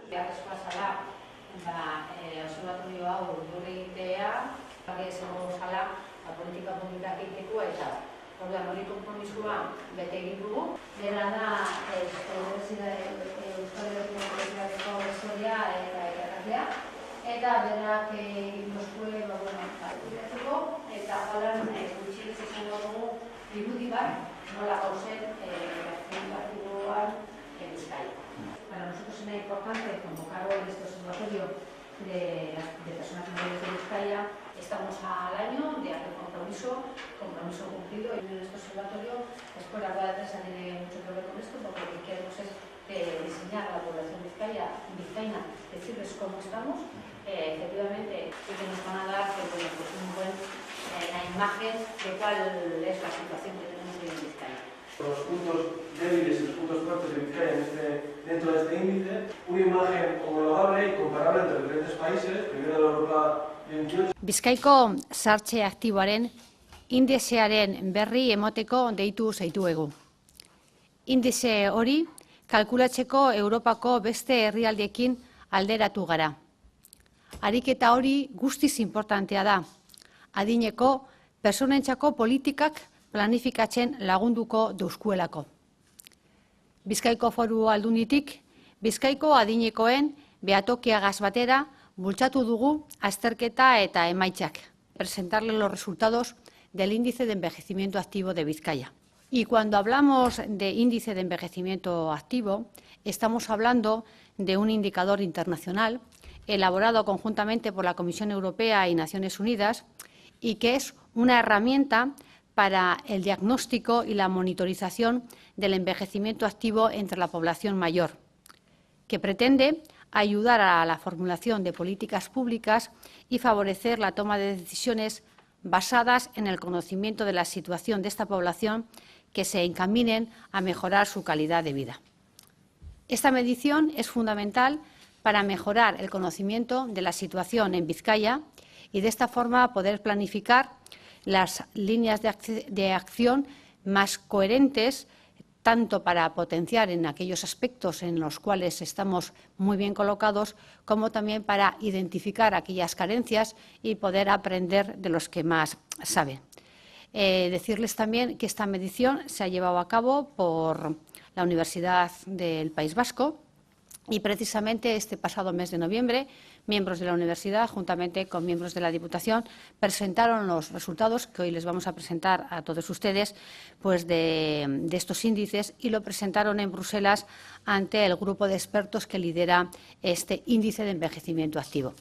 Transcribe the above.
Beharrezkoa zela, obserbatorio hau gure egitea, izango zela politika publikak egiteko eta hori konpromisoa bete egin dugu. Bera da Euskal Herriko Unibertsitateko historia eta irakaslea, eta berak egin duzue idazteko eta holan gutxienez izango dugu irudi bat nola gauzen informatiboan en Bizkaia. Para nosotros es muy importante convocar hoy este observatorio de personas mayores de Bizkaia. Estamos al año de hacer compromiso cumplido, y en este observatorio después la rueda de prensa tiene mucho que ver con esto, porque lo que queremos es diseñar a la población vizcaína, decirles cómo estamos, efectivamente, y que nos van a dar una imagen de cuál es la situación que tenemos hoy en Vizcaya. Los puntos débiles y los puntos fuertes de Vizcaya dentro de este índice, una imagen homologable y comparable entre diferentes países, primero de Europa 28. Bizkaiko sartze aktiboaren indizearen berri emoteko deitu zaituegu. Indize hori kalkulatzeko Europako beste herrialdiekin alderatu gara. Ariketa hori guztiz inportantea da. Adineko pertsonentzako politikak planifikatzen lagunduko duzkuelako. Bizkaiko Foru Aldunditik, Bizkaiko adinekoen behatokiagaz batera bultzatu dugu azterketa eta emaitzak, presentarle los resultados del índice de envejecimiento activo de Vizcaya. Y cuando hablamos de índice de envejecimiento activo, estamos hablando de un indicador internacional elaborado conjuntamente por la Comisión Europea y Naciones Unidas y que es una herramienta para el diagnóstico y la monitorización del envejecimiento activo entre la población mayor, que pretende ayudar a la formulación de políticas públicas y favorecer la toma de decisiones basadas en el conocimiento de la situación de esta población que se encaminen a mejorar su calidad de vida. Esta medición es fundamental para mejorar el conocimiento de la situación en Vizcaya y de esta forma poder planificar las líneas de acción más coherentes, tanto para potenciar en aquellos aspectos en los cuales estamos muy bien colocados, como también para identificar aquellas carencias y poder aprender de los que más saben. Decirles también que esta medición se ha llevado a cabo por la Universidad del País Vasco y precisamente este pasado mes de noviembre, miembros de la universidad, juntamente con miembros de la Diputación, presentaron los resultados que hoy les vamos a presentar a todos ustedes pues de estos índices y lo presentaron en Bruselas ante el grupo de expertos que lidera este índice de envejecimiento activo.